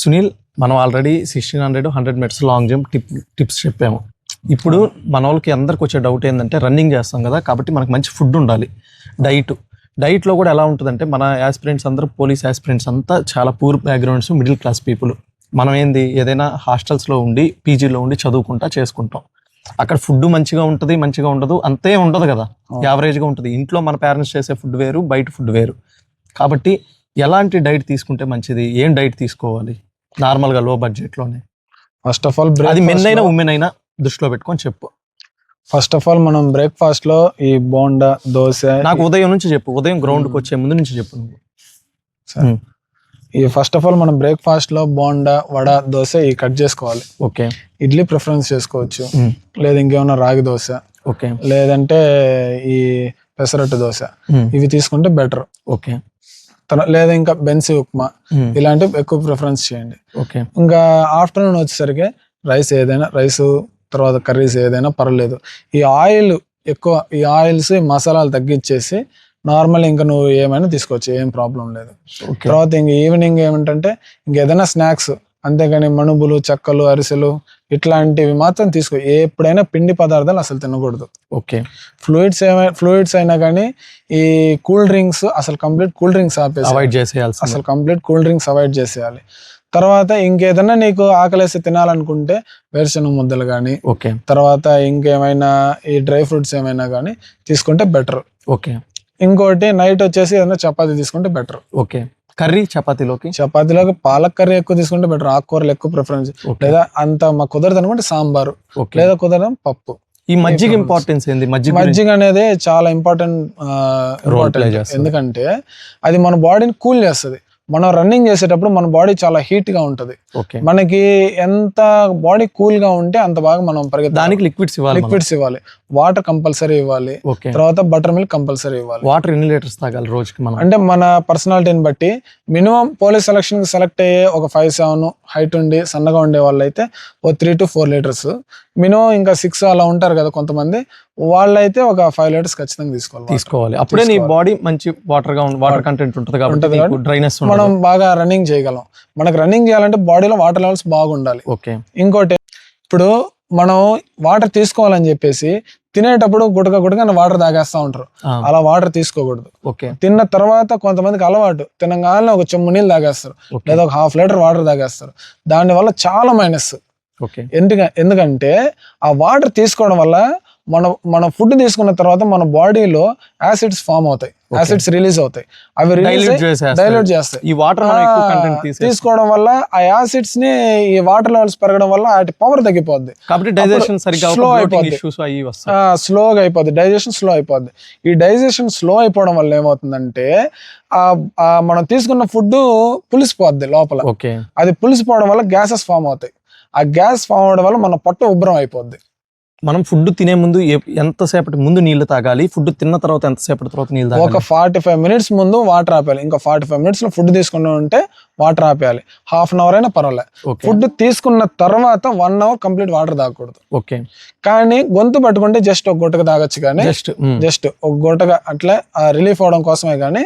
సునీల్, మనం already 1600 100 metres long jump tips చెప్పాము. ఇప్పుడు మన వాళ్ళకి అందరికి వచ్చే డౌట్ ఏంటంటే రన్నింగ్ చేస్తాం కదా, కాబట్టి మనకు మంచి ఫుడ్ ఉండాలి. డైట్లో కూడా ఎలా ఉంటుందంటే, మన యాస్పిరెంట్స్ అందరూ పోలీస్ యాస్పిరెంట్స్ అంతా చాలా poor backgrounds, middle class people. మనం ఏదైనా హాస్టల్స్లో ఉండి పీజీలో ఉండి చదువుకుంటా చేసుకుంటాం. అక్కడ ఫుడ్ మంచిగా ఉంటుంది, మంచిగా ఉండదు, అంతే ఉండదు కదా, యావరేజ్గా ఉంటుంది. ఇంట్లో మన పేరెంట్స్ చేసే ఫుడ్ వేరు, బయట ఫుడ్ వేరు. కాబట్టి ఎలాంటి డైట్ తీసుకుంటే మంచిది, ఏం డైట్ తీసుకోవాలి నార్మల్గా లో బడ్జెట్లోనే? ఫస్ట్ ఆఫ్ ఆల్ అది మెన్ అయినా ఉమెన్ అయినా దృష్టిలో పెట్టుకొని చెప్పు. ఫస్ట్ ఆఫ్ ఆల్ మనం బ్రేక్ఫాస్ట్ లో ఈ బోండా, దోశ, నాకు ఉదయం నుంచి చెప్పు, ఉదయం గ్రౌండ్కి వచ్చే ముందు నుంచి చెప్పు నువ్వు. ఈ ఫస్ట్ ఆఫ్ ఆల్ మనం బ్రేక్ఫాస్ట్ లో బోండా, వడ, దోశ ఈ కట్ చేసుకోవాలి. ఓకే. ఇడ్లీ ప్రిఫరెన్స్ చేసుకోవచ్చు, లేదా ఇంకేమైనా రాగి దోశ, ఓకే, లేదంటే ఈ పెసరట్టు దోశ, ఇవి తీసుకుంటే బెటర్. ఓకే. లేదా ఇంకా బెన్సీ ఉప్మా, ఇలాంటివి ఎక్కువ ప్రిఫరెన్స్ చేయండి. ఓకే. ఇంకా ఆఫ్టర్నూన్ వచ్చేసరికి రైస్ తర్వాత కర్రీస్ ఏదైనా పర్లేదు. ఈ ఆయిల్ ఎక్కువ, ఈ ఆయిల్స్ మసాలాలు తగ్గించేసి నార్మల్ ఇంకా నువ్వు ఏమైనా తీసుకోవచ్చు, ఏం ప్రాబ్లం లేదు. తర్వాత ఇంక ఈవినింగ్ ఏమిటంటే ఇంకేదైనా స్నాక్స్, అంతేగాని మణుబులు, చెక్కలు, అరిసెలు ఇట్లాంటివి మాత్రం తీసుకో. ఎప్పుడైనా పిండి పదార్థాలు అసలు తినకూడదు. ఓకే. ఫ్లూయిడ్స్ అయినా కానీ ఈ కూల్ డ్రింక్స్ అసలు కంప్లీట్ కూల్ డ్రింక్స్ అవాయిడ్ చేసేయాలి. అసలు కంప్లీట్ కూల్ డ్రింక్స్ అవాయిడ్ చేసేయాలి. తర్వాత ఇంకేదన్నా నీకు ఆకలేసి తినాలనుకుంటే వేరుశనగ ముద్దలు కానీ, ఓకే, తర్వాత ఇంకేమైనా ఈ డ్రై ఫ్రూట్స్ ఏమైనా కానీ తీసుకుంటే బెటర్. ఓకే. ఇంకోటి నైట్ వచ్చేసి ఏదైనా చపాతీ తీసుకుంటే బెటర్. ఓకే. కర్రీ చపాతీలోకి పాలక్ కర్రీ ఎక్కువ తీసుకుంటే బెటర్, ఆకుకూరలు ఎక్కువ ప్రిఫరెన్స్. లేదా అంత మాకు కుదరదు అనుకుంటే సాంబారు, లేదా కుదరదు పప్పు. ఈ మజ్జిగ ఇంపార్టెన్స్ ఏంది? మజ్జిగ అనేది చాలా ఇంపార్టెంట్. ఎందుకంటే అది మన బాడీని కూల్ చేస్తుంది. మనం రన్నింగ్ చేసేటప్పుడు మన బాడీ చాలా హీట్ గా ఉంటది. మనకి ఎంత బాడీ కూల్ గా ఉంటే అంత బాగా మనం దానికి లిక్విడ్స్ ఇవ్వాలి. వాటర్ కంపల్సరీ ఇవ్వాలి. తర్వాత బటర్ మిల్క్ కంపల్సరీ ఇవ్వాలి. వాటర్ ఎన్ని లీటర్స్ తాగాలి రోజుకి మనం? అంటే మన పర్సనాలిటీని బట్టి మినిమం పోలీస్ సెలక్షన్ కి సెలెక్ట్ అయ్యే ఒక 5'7" హైట్ ఉండి సన్నగా ఉండే వాళ్ళు అయితే ఓ 3 to 4 లీటర్స్ మినిమం. ఇంకా 6 అలా ఉంటారు కదా కొంతమంది, వాళ్ళైతే ఒక 5 లీటర్స్ ఖచ్చితంగా తీసుకోవాలి. అప్పుడే నీ బాడీ మంచి వాటర్ కంటెంట్ ఉంటుంది కాబట్టి డ్రైనెస్ మనం బాగా రన్నింగ్ చేయగలం. మనకు రన్నింగ్ చేయాలంటే బాడీలో వాటర్ లెవెల్స్ బాగుండాలి. ఓకే. ఇంకోటి, ఇప్పుడు మనం వాటర్ తీసుకోవాలని చెప్పేసి తినేటప్పుడు గుటక వాటర్ తాగేస్తా ఉంటారు. అలా వాటర్ తీసుకోకూడదు. ఓకే. తిన్న తర్వాత కొంతమందికి అలవాటు, తినగానే ఒక చెంబు నీళ్ళు తాగేస్తారు, లేదా ఒక 1/2 లీటర్ వాటర్ తాగేస్తారు. దాని వల్ల చాలా మైనస్. ఎందుకంటే ఆ వాటర్ తీసుకోవడం వల్ల మన ఫుడ్ తీసుకున్న తర్వాత మన బాడీలో యాసిడ్స్ ఫామ్ అవుతాయి, యాసిడ్స్ రిలీజ్ అవుతాయి. అవి డైల్యూట్ చేస్తాయి. ఈ వాటర్ తీసుకోవడం వల్ల ఆ యాసిడ్స్ ని, ఈ వాటర్ లెవెల్స్ పెరగడం వల్ల వాటి పవర్ తగ్గిపోద్ది. కాబట్టి డైజెషన్ స్లో స్లోగా అయిపోద్ది. డైజెషన్ స్లో అయిపోద్ది. ఈ డైజెషన్ స్లో అయిపోవడం వల్ల ఏమవుతుందంటే మనం తీసుకున్న ఫుడ్ పులిసిపోద్ది లోపల. అది పులిసిపోవడం వల్ల గ్యాసెస్ ఫామ్ అవుతాయి. ఆ గ్యాస్ ఫామ్ అవడం వల్ల మన పొట్ట ఉబ్బరం అయిపోద్ది. మనం ఫుడ్ తినే ముందు ఎంతసేపటి ముందు నీళ్లు తాగాలి? ఫుడ్ తిన్న తర్వాత ఎంతసేపటి తర్వాత నీళ్ళు తాగాలి? ఒక 45 minutes ముందు వాటర్ ఆపేయాలి. ఇంకా 45 minutes లో ఫుడ్ తీసుకుని ఉంటే వాటర్ ఆపేయాలి. 1/2 hour అయినా పర్వాలేదు. ఫుడ్ తీసుకున్న తర్వాత 1 hour కంప్లీట్ వాటర్ తాగకూడదు. ఓకే. కానీ గొంతు పట్టుకుంటే జస్ట్ ఒక గుట్టగా తాగొచ్చు, కానీ జస్ట్ ఒక గుట్టగా అట్లా రిలీఫ్ అవడం కోసమే. కానీ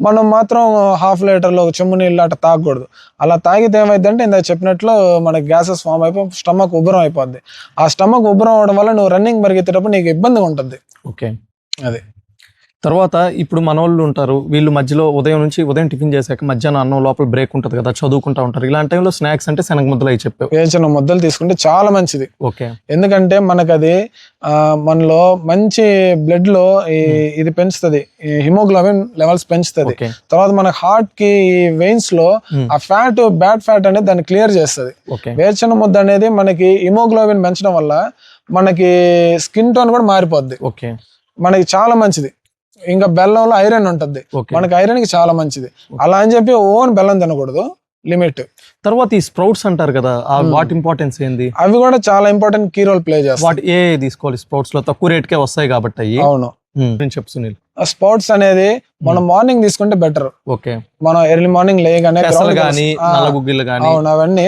మనం మాత్రం 1/2 లీటర్లో ఒక చెంబు నీళ్ళు అట్లా తాగకూడదు. అలా తాగితే ఏమైందంటే ఇందాక చెప్పినట్లు మనకి గ్యాసెస్ ఫామ్ అయిపోయి స్టమక్ ఉబ్బరం అయిపోద్ది. ఆ స్టమక్ ఉబ్బరం అవడం వల్ల నువ్వు రన్నింగ్ పరిగెత్తేటప్పుడు నీకు ఇబ్బందిగా ఉంటుంది. ఓకే. అది తర్వాత ఇప్పుడు మన వాళ్ళు ఉంటారు, వీళ్ళు మధ్యలో ఉదయం టిఫిన్ చేశాక మధ్యాహ్నం అన్నం లోపల బ్రేక్ ఉంటుంది కదా, చదువుకుంటా ఉంటారు. ఇలాంటి టైంలో స్నాక్స్ అంటే శనగ ముద్దలు అయి చెప్పావు. వేరుశనగ ముద్దలు తీసుకుంటే చాలా మంచిది. ఓకే. ఎందుకంటే మనకు అది మనలో మంచి బ్లడ్ లో ఇది పెంచుతుంది, హిమోగ్లోబిన్ లెవెల్స్ పెంచుతుంది. తర్వాత మన హార్ట్ కి వెయిన్స్ లో ఆ బ్యాడ్ ఫ్యాట్ అనేది దాన్ని క్లియర్ చేస్తుంది. వేరుశనగ ముద్ద అనేది మనకి హిమోగ్లోబిన్ పెంచడం వల్ల మనకి స్కిన్ టోన్ కూడా మారిపోద్ది. మనకి చాలా మంచిది. ఇంకా బెల్లంలో ఐరన్ ఉంటుంది, మనకి ఐరన్ కి చాలా మంచిది. అలా అని చెప్పి ఓన్ బెల్లం తినకూడదు, లిమిట్. తర్వాత ఈ స్ప్రౌట్స్ అంటారు కదా, వాటి ఇంపార్టెన్స్ ఏంది? అవి కూడా చాలా ఇంపార్టెంట్ కీ రోల్ ప్లే చేస్తాయి. వాటి తీసుకోవాలి? స్ప్రౌట్స్ లో తక్కువ రేట్ కే వస్తాయి కాబట్టి. అవును, చెప్పు సునీల్. స్ప్రౌట్స్ అనేది మనం మార్నింగ్ తీసుకుంటే బెటర్. ఓకే. మనం ఎర్లీ మార్నింగ్ లేగానే అవన్నీ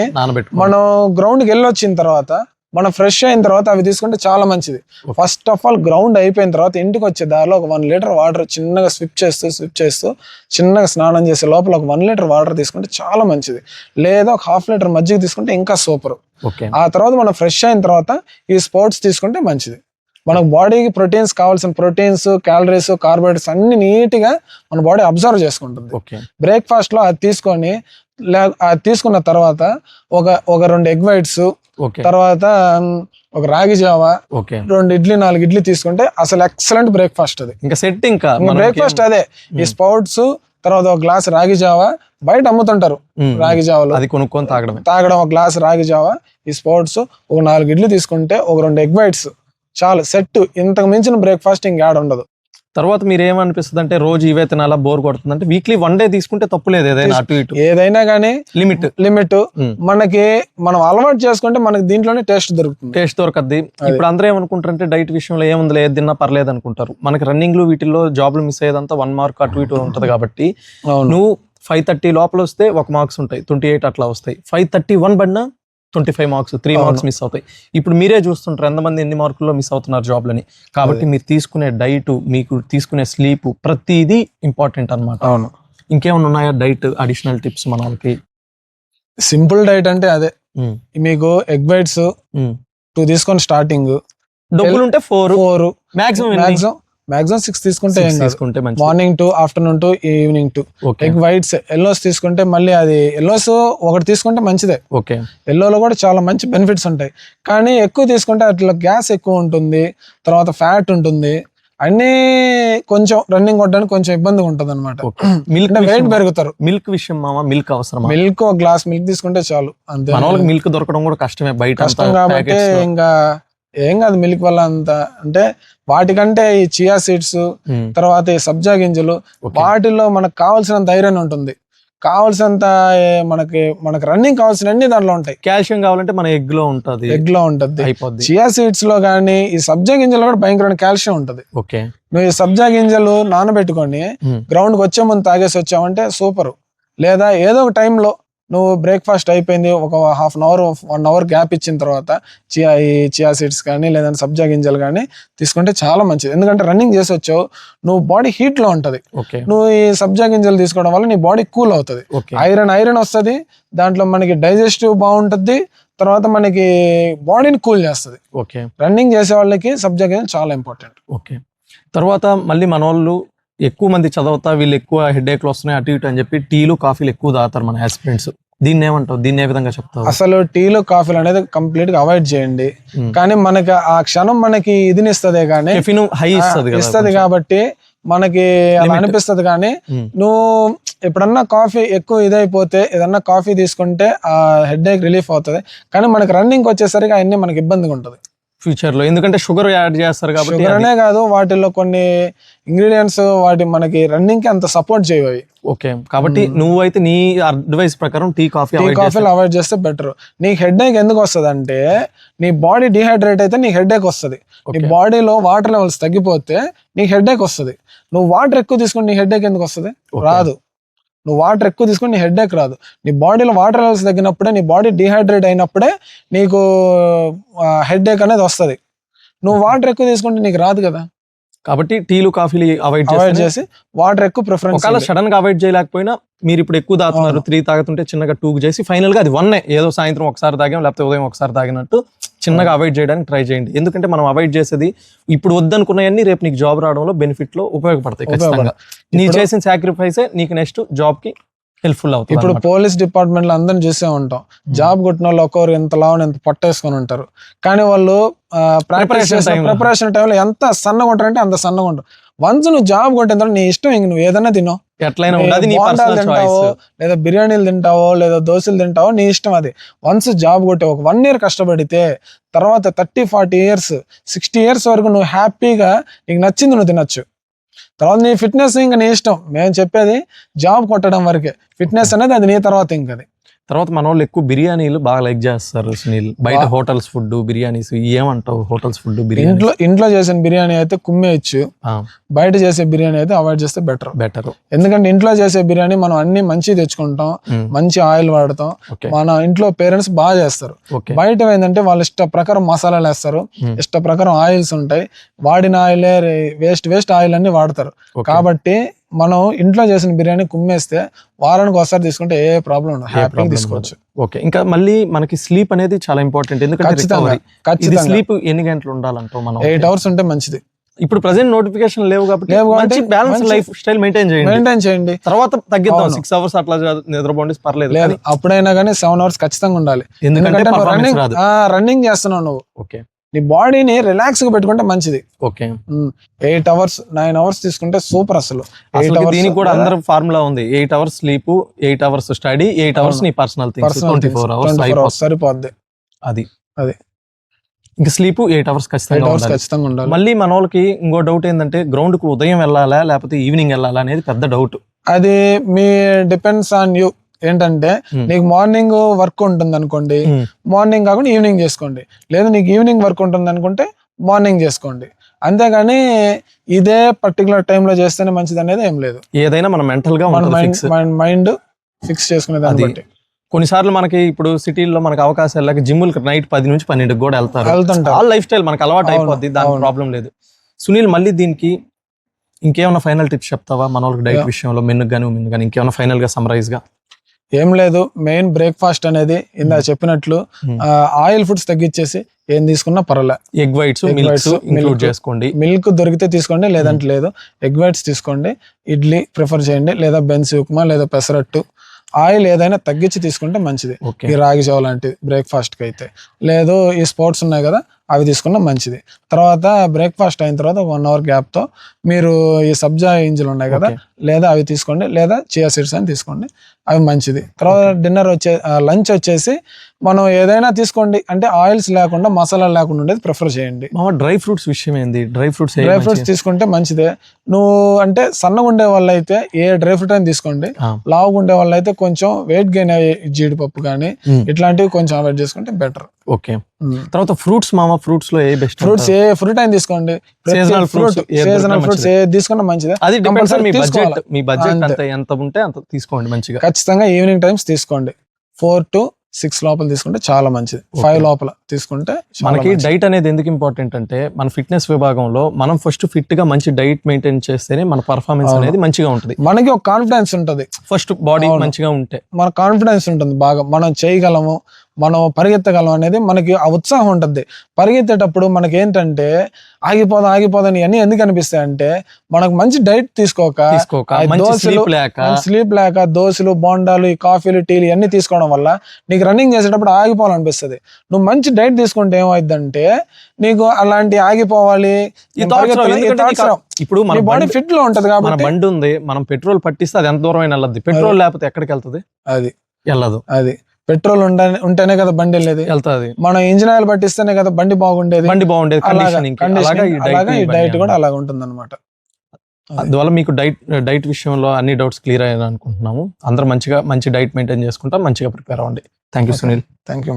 మనం గ్రౌండ్ కి వెళ్ళొచ్చిన తర్వాత మనం ఫ్రెష్ అయిన తర్వాత అవి తీసుకుంటే చాలా మంచిది. ఫస్ట్ ఆఫ్ ఆల్ గ్రౌండ్ అయిపోయిన తర్వాత ఇంటికి వచ్చే దారిలో ఒక 1 లీటర్ వాటర్ చిన్నగా స్విప్ చేస్తూ చిన్నగా స్నానం చేసే లోపల ఒక 1 లీటర్ వాటర్ తీసుకుంటే చాలా మంచిది. లేదా ఒక 1/2 లీటర్ మజ్జిగ తీసుకుంటే ఇంకా సూపర్. ఆ తర్వాత మనం ఫ్రెష్ అయిన తర్వాత ఈ స్పోర్ట్స్ తీసుకుంటే మంచిది. మనకు బాడీకి ప్రోటీన్స్ కావాల్సిన ప్రోటీన్స్, క్యాలరీస్, కార్బోహైడ్రేట్స్ అన్ని నీట్ గా మన బాడీ అబ్జర్వ్ చేసుకుంటుంది. బ్రేక్ఫాస్ట్ లో అది తీసుకొని అది తీసుకున్న తర్వాత ఒక 2 ఎగ్ వైట్స్, తర్వాత ఒక రాగి జావా, 2 ఇడ్లీ 4 ఇడ్లీ తీసుకుంటే అసలు ఎక్సలెంట్ బ్రేక్ఫాస్ట్. అది ఇంకా సెట్. ఇంకా బ్రేక్ఫాస్ట్ అదే. ఈ స్పౌట్స్ తర్వాత ఒక గ్లాస్ రాగి జావా బయట అమ్ముతుంటారు. రాగి జావాలో అది కొనుక్కొని తాగడం ఒక గ్లాస్ రాగి జావా, ఈ స్పౌట్స్, ఒక 4 ఇడ్లీ తీసుకుంటే ఒక 2 ఎగ్ వైట్స్ చాలు సెట్. ఇంతకు మించిన బ్రేక్ఫాస్ట్ ఇంకా యాడ్ ఉండదు. తర్వాత మీరు ఏమనిపిస్తుంది అంటే రోజు ఇవే తినాలా, బోర్ కొడుతుంది అంటే వీక్లీ 1 డే తీసుకుంటే తప్పులేదు. ఏదైనా అటు ఇటు ఏదైనా కానీ లిమిట్ మనకి మనం అలవాటు చేసుకుంటే మనకి దీంట్లోనే టేస్ట్ దొరకద్ది. ఇప్పుడు అందరూ ఏమనుకుంటారు అంటే డైట్ విషయంలో ఏముంది, ఏది తిన్నా పర్లేదు అనుకుంటారు. మనకి రన్నింగ్ వీటిల్లో జాబ్లు మిస్ అయ్యేదంతా 1 మార్క్ అటు ఇటు ఉంటది. కాబట్టి నువ్వు 5:30 లోపల వస్తే 1 మార్క్స్ ఉంటాయి, 28 అట్లా వస్తాయి. 5:31 పడినా 25 మార్క్స్, 3 మార్క్స్ మిస్ అవుతాయి. ఇప్పుడు మీరే చూస్తుంటారు ఎంతమంది ఎన్ని మార్కుల్లో మిస్ అవుతున్నారు జాబ్లని. కాబట్టి మీరు తీసుకునే డైట్, మీకు తీసుకునే స్లీప్, ప్రతిదీ ఇంపార్టెంట్ అన్నమాట. ఇంకేమైనా ఉన్నాయా డైట్ అడిషనల్ టిప్స్ మన వాళ్ళకి? సింపుల్ డైట్ అంటే అదే. మీకు ఎగ్ వైట్స్ 2 తీసుకొని స్టార్టింగ్, డబ్బులు ఉంటే 4 మాక్సిమం 6 తీసుకుంటే morning 2, afternoon 2, evening 2. Egg whites yellows తీసుకుంటే మళ్ళీ అది ఎల్లోస్ ఒకటి తీసుకుంటే మంచిదే. ఎల్లోలో కూడా చాలా మంచి బెనిఫిట్స్ ఉంటాయి. కానీ ఎక్కువ తీసుకుంటే అట్లా గ్యాస్ ఎక్కువ ఉంటుంది, తర్వాత ఫ్యాట్ ఉంటుంది, అన్నీ కొంచెం రన్నింగ్ కొట్టడానికి కొంచెం ఇబ్బందిగా ఉంటుంది అనమాట. మిల్క్ వెయిట్ పెరుగుతారు. మిల్క్ విషయం మిల్క్ అవసరం. మిల్క్ ఒక గ్లాస్ మిల్క్ తీసుకుంటే చాలు. అంతే. మన వాళ్ళకి మిల్క్ దొరకడం కూడా కష్టమే బయట, కష్టం కాబట్టి ఇంకా ఏం కాదు మిల్క్ వల్ల అంత. అంటే వాటికంటే ఈ చియా సీడ్స్, తర్వాత ఈ సబ్జా గింజలు, వాటిల్లో మనకు కావాల్సినంత ఐరన్ ఉంటుంది, కావాల్సినంత మనకి రన్నింగ్ కావాల్సిన అన్ని దాంట్లో ఉంటాయి. కాల్షియం కావాలంటే మన ఎగ్ లో ఉంటుంది. చియా సీడ్స్ లో కానీ ఈ సబ్జా గింజలు కూడా భయంకరమైన కాల్షియం ఉంటుంది. నువ్వు ఈ సబ్జా గింజలు నానబెట్టుకొని గ్రౌండ్ కి వచ్చే ముందు తాగేసి వచ్చావంటే సూపర్. లేదా ఏదో ఒక టైంలో నువ్వు బ్రేక్ఫాస్ట్ అయిపోయింది, ఒక 1/2 అవర్ 1 అవర్ గ్యాప్ ఇచ్చిన తర్వాత చియా సీడ్స్ కానీ లేదంటే సబ్జా గింజలు కానీ తీసుకుంటే చాలా మంచిది. ఎందుకంటే రన్నింగ్ చేసి వచ్చావు, నువ్వు బాడీ హీట్ లో ఉంటది. నువ్వు ఈ సబ్జా గింజలు తీసుకోవడం వల్ల నీ బాడీ కూల్ అవుతుంది, ఐరన్ వస్తుంది, దాంట్లో మనకి డైజెస్టివ్ బాగుంటుంది, తర్వాత మనకి బాడీని కూల్ చేస్తుంది. రన్నింగ్ చేసే వాళ్ళకి సబ్జా గింజలు చాలా ఇంపార్టెంట్. తర్వాత మళ్ళీ మన వాళ్ళు ఎక్కువ మంది చదవుతా వీళ్ళు ఎక్కువ హెడేక్లు వస్తున్నాయి అటు ఇటు అని చెప్పి టీలు కాఫీలు ఎక్కువ తాగుతారు మన ఆస్పిరెంట్స్. దీన్ని ఏమంటావు, దీన్ని ఏ విధంగా చెప్తావు? అసలు టీలు కాఫీలు అనేది కంప్లీట్ గా అవాయిడ్ చేయండి. కానీ మనకి ఆ క్షణం మనకి ఇదినిస్తుంది, కానీ హై ఇస్తుంది కాబట్టి మనకి అలా అనిపిస్తుంది. కానీ నువ్వు ఎప్పుడన్నా కాఫీ ఎక్కువ ఇదైపోతే ఏదన్నా కాఫీ తీసుకుంటే ఆ హెడేక్ రిలీఫ్ అవుతుంది. కానీ మనకి రన్నింగ్ వచ్చేసరికి అవన్నీ మనకి ఇబ్బందిగా ఉంటుంది ఫ్యూచర్ లో, ఎందుకంటే షుగర్ యాడ్ చేస్తారు కాబట్టి. షుగర్ అనే కాదు, వాటిలో కొన్ని ఇంగ్రీడియంట్స్ వాటి మనకి రన్నింగ్ కి అంత సపోర్ట్ చేయవు. కాబట్టి నువ్వైతే నీ అడ్వైస్ ప్రకారం టీ కాఫీలు అవాయిడ్ చేస్తే బెటర్. నీకు హెడేక్ ఎందుకు వస్తుంది అంటే నీ బాడీ డిహైడ్రేట్ అయితే నీకు హెడేక్ వస్తుంది. నీ బాడీలో వాటర్ లెవెల్స్ తగ్గిపోతే నీకు హెడేక్ వస్తుంది. నువ్వు వాటర్ ఎక్కువ తీసుకుని నీ హెడేక్ ఎందుకు వస్తుంది? రాదు. నువ్వు వాటర్ ఎక్కువ తీసుకుని నీ హెడేక్ రాదు. నీ బాడీలో వాటర్ లెవెల్స్ తగ్గినప్పుడే, నీ బాడీ డిహైడ్రేట్ అయినప్పుడే నీకు హెడేక్ అనేది వస్తుంది. నువ్వు వాటర్ ఎక్కువ తీసుకుంటే నీకు రాదు కదా. కాబట్టి టీలు కాఫీలు అవాయిడ్ చేసి వాటర్ ఎక్కువ ప్రిఫరెన్స్. ఒకవేళ సడన్ గా అవాయిడ్ చేయలేకపోయినా మీరు ఇప్పుడు ఎక్కువ తాగుతున్నారు, 3 తాగుతుంటే చిన్నగా 2 చేసి ఫైనల్ గా అది 1 ఏదో సాయంత్రం ఒకసారి తాగాం లేకపోతే ఉదయం ఒకసారి తాగినట్టు చిన్నగా అవాయిడ్ చేయడానికి ట్రై చేయండి. ఎందుకంటే మనం అవాయిడ్ చేసేది ఇప్పుడు వద్దనుకున్నాయన్నీ రేపు నీకు జాబ్ రావడంలో బెనిఫిట్ లో ఉపయోగపడతాయి ఖచ్చితంగా. నీ చేసిన సాక్రిఫైసే నీకు నెక్స్ట్ జాబ్ కి హెల్ప్ఫుల్ అవుతుంది. ఇప్పుడు పోలీస్ డిపార్ట్మెంట్ లో అందరిని చూసే ఉంటాం, జాబ్ కొట్టిన వాళ్ళు ఒకరు ఎంత లావు ఎంత పట్టేసుకొని ఉంటారు. కానీ వాళ్ళు ప్రిపరేషన్ టైంలో ఎంత సన్నగా ఉంటారంటే అంత సన్నగా ఉంటారు. వన్స్ నువ్వు జాబ్ కొట్టిన తర్వాత నీ ఇష్టం, ఇంక నువ్వు ఏదైనా తినో, ఎట్లయినా తింటావో లేదా బిర్యానీలు తింటావో లేదా దోశలు తింటావో నీ ఇష్టం. అది వన్స్ జాబ్ కొట్టే ఒక 1 year కష్టపడితే తర్వాత 30-40 years 60 years వరకు నువ్వు హ్యాపీగా నీకు నచ్చింది నువ్వు తినొచ్చు. తర్వాత నీ ఫిట్నెస్ ఇంకా నీ ఇష్టం. మేము చెప్పేది జాబ్ కొట్టడం వరకే, ఫిట్నెస్ అనేది అది నీ తర్వాత ఇంకది. తర్వాత మన వాళ్ళు ఎక్కువ బిర్యానీలు బాగా లైక్ చేస్తారు సునీల్. బయట హోటల్స్ ఫుడ్ బిర్యానీస్ ఏమంటావు? హోటల్స్ ఫుడ్ బిర్యానీ ఇంట్లో చేసిన బిర్యానీ అయితే కుమ్మేయచ్చు, బయట చేసే బిర్యానీ అయితే అవాయిడ్ చేస్తే బెటర్. ఎందుకంటే ఇంట్లో చేసే బిర్యానీ మనం అన్ని మంచి తెచ్చుకుంటాం, మంచి ఆయిల్ వాడతాం, మన ఇంట్లో పేరెంట్స్ బాగా చేస్తారు. బయట ఏంటంటే వాళ్ళ ఇష్ట ప్రకారం మసాలాలు వేస్తారు, ఇష్ట ప్రకారం ఆయిల్స్ ఉంటాయి, వాడిన ఆయిలే వేస్ట్ ఆయిల్ అన్ని వాడతారు. కాబట్టి మనం ఇంట్లో చేసిన బిర్యానీ కుమ్మేస్తే వారానికి ఒకసారి తీసుకుంటే ఏ ప్రాబ్లం ఉండదు, హ్యాపీగా తీసుకోవచ్చు. ఓకే, ఇంకా మళ్ళీ మనకి స్లీప్ అనేది చాలా ఇంపార్టెంట్. ఎందుకంటే స్లీప్ ఎన్ని గంటలు ఉండాలంటావు మనం? 8 hours ఉంటే మంచిది. ఇప్పుడు ప్రెసెంట్ నోటిఫికేషన్ లేవు కాబట్టి మంచి బ్యాలెన్స్ లైఫ్ స్టైల్ మెయింటైన్ చేయండి. తర్వాత తగ్గిద్దాం, 6 hours అట్లా నిద్రపోండి పర్లేదు. లేదు, అప్పుడైనా కానీ 7 hours ఖచ్చితంగా ఉండాలి. ఎందుకంటే రన్నింగ్ చేస్తున్నావు నువ్వు. ఓకే, నీ బాడీని రిలాక్స్ గా పెట్టుకుంటే మంచిది. ఓకే, 8 hours 9 hours తీసుకుంటే సూపర్. అసలు దీనికి కూడా అందరూ ఫార్ములా ఉంది. 8 hours sleep, 8 hours study, 8 hours నీ పర్సనల్ థింగ్స్, 24 hours సరిపోద్ది. అది ఇంకా స్లీప్ 8 hours ఖచ్చితంగా ఉండాలి. మళ్ళీ మన వాళ్ళకి ఇంకో డౌట్ ఏంటంటే గ్రౌండ్ కు ఉదయం వెళ్ళాలా లేకపోతే ఈవినింగ్ వెళ్ళాలా అనేది పెద్ద డౌట్. అది మీ డిపెండ్స్ ఆన్ యూ. ఏంటంటే నీకు మార్నింగ్ వర్క్ ఉంటుంది అనుకోండి, మార్నింగ్ కాకుండా ఈవినింగ్ చేసుకోండి. లేదా నీకు ఈవినింగ్ వర్క్ ఉంటుంది అనుకుంటే మార్నింగ్ చేసుకోండి. అంతేగాని ఇదే పర్టికులర్ టైంలో చేస్తేనే మంచిది అనేది ఏం లేదు. ఏదైనా మన మెంటల్ గా మైండ్ ఫిక్స్ చేసుకునే దాన్ని బట్టి. కొన్నిసార్లు మనకి ఇప్పుడు సిటీల్లో మనకి అవకాశాలు లేక జిమ్ములకి నైట్ 10 నుంచి 12 కూడా వెళ్తారు. ఆ లైఫ్ స్టైల్ మనకు అలవాటు అయిపోద్ది, దాని ప్రాబ్లం లేదు. సునీల్, మళ్ళీ దీనికి ఇంకేమైనా ఫైనల్ టిప్స్ చెప్తావా మన వాళ్ళకి డైట్ విషయంలో? మెను కానీ ఇంకేమైనా ఫైనల్ గా సమరైజ్ గా? ఏం లేదు, మెయిన్ బ్రేక్ఫాస్ట్ అనేది ఇందా చెప్పినట్లు ఆయిల్ ఫుడ్స్ తగ్గించేసి ఏం తీసుకున్నా పర్వాలే. ఎగ్ వైట్స్, మిల్క్ చేసుకోండి. మిల్క్ దొరికితే తీసుకోండి, లేదంటే లేదు. ఎగ్ వైట్స్ తీసుకోండి, ఇడ్లీ ప్రిఫర్ చేయండి, లేదా బెన్సీ ఉప్మా లేదా పెసరట్టు. ఆయిల్ ఏదైనా తగ్గించి తీసుకుంటే మంచిది. ఈ రాగి జావ లాంటిది బ్రేక్ఫాస్ట్ కి అయితే. లేదు ఈ స్పోర్ట్స్ ఉన్నాయి కదా, అవి తీసుకున్నా మంచిది. తర్వాత బ్రేక్ఫాస్ట్ అయిన తర్వాత 1 hour గ్యాప్ తో మీరు ఈ సబ్జా గింజలు ఉన్నాయి కదా, లేదా అవి తీసుకోండి, లేదా చియా సీడ్స్ అని తీసుకోండి, అవి మంచిది. తర్వాత లంచ్ వచ్చేసి మనం ఏదైనా తీసుకోండి, అంటే ఆయిల్స్ లేకుండా మసాలాలు లేకుండా ఉండేది ప్రిఫర్ చేయండి. డ్రై ఫ్రూట్స్ విషయం ఏంది? డ్రై ఫ్రూట్స్ తీసుకుంటే మంచిదే. నువ్వు అంటే సన్నగా ఉండే వాళ్ళు అయితే ఏ డ్రై ఫ్రూట్ అని తీసుకోండి, లావుగా ఉండే వాళ్ళు అయితే కొంచెం వెయిట్ గెయిన్ అయ్యే జీడిపప్పు కానీ ఇట్లాంటివి కొంచెం అవాయిడ్ చేసుకుంటే బెటర్. ఓకే, తర్వాత ఫ్రూట్స్ ఫ్రూట్స్ లో ఏ బెస్ట్? ఫ్రూట్స్ ఏ ఫ్రూట్ అయినా తీసుకోండి, సీజనల్ ఫ్రూట్స్ ఏ తీసుకున్నా మంచిది. అది మీ బడ్జెట్ ఎంత ఉంటే అంత తీసుకోండి మంచిగా. ఖచ్చితంగా ఈవినింగ్ టైమ్స్ తీసుకోండి. 4 to 6 లోపల తీసుకుంటే చాలా మంచిది. 5 లోపల తీసుకుంటే మనకి డైట్ అనేది ఎందుకు ఇంపార్టెంట్ అంటే మన ఫిట్నెస్ విభాగంలో మనం ఫస్ట్ ఫిట్ గా మంచి డైట్ మెయింటైన్ చేస్తేనే మన పర్ఫార్మెన్స్ అనేది మంచిగా ఉంటుంది. మనకి ఒక కాన్ఫిడెన్స్ ఉంటుంది. ఫస్ట్ బాడీ మంచిగా ఉంటే మన కాన్ఫిడెన్స్ ఉంటుంది బాగా, మనం చేయగలము, మనం పరిగెత్తగలం అనేది మనకి ఆ ఉత్సాహం ఉంటుంది. పరిగెత్తేటప్పుడు మనకి ఏంటంటే ఆగిపోదని అన్ని ఎందుకు అనిపిస్తాయి అంటే మనకు మంచి డైట్ తీసుకోక స్లీప్ లేక దోశలు, బోండాలు, ఈ కాఫీలు, టీలు ఇవన్నీ తీసుకోవడం వల్ల నీకు రన్నింగ్ చేసేటప్పుడు ఆగిపోవాలనిపిస్తుంది. నువ్వు మంచి డైట్ తీసుకుంటే ఏమైందంటే నీకు అలాంటి ఆగిపోవాలి ఇప్పుడు మన బాడీ ఫిట్ లో ఉంటది. కాబట్టి మన బండి ఉంది, మనం పెట్రోల్ పట్టిస్తే అది ఎంత దూరం అయినా వెళ్ళదు. పెట్రోల్ లేకపోతే ఎక్కడికి వెళ్తుంది? అది వెళ్ళదు. అది పెట్రోల్ ఉంటేనే కదా బండి వెళ్ళేది, వెళ్తాది. మనం ఇంజిన్ ఆయిల్ పట్టిస్తేనే కదా బండి బాగుండేది. అలాగా ఈ డైట్ కూడా అలాగ ఉంటుంది అనమాట. అందువల్ల మీకు డైట్ విషయంలో అన్ని డౌట్స్ క్లియర్ అయ్యాయి అనుకుంటున్నాము. అందరూ మంచి డైట్ మెయింటైన్ చేసుకుంటాం, మంచిగా ప్రిపేర్ అవ్వండి. Thank you Sunil. Thank you.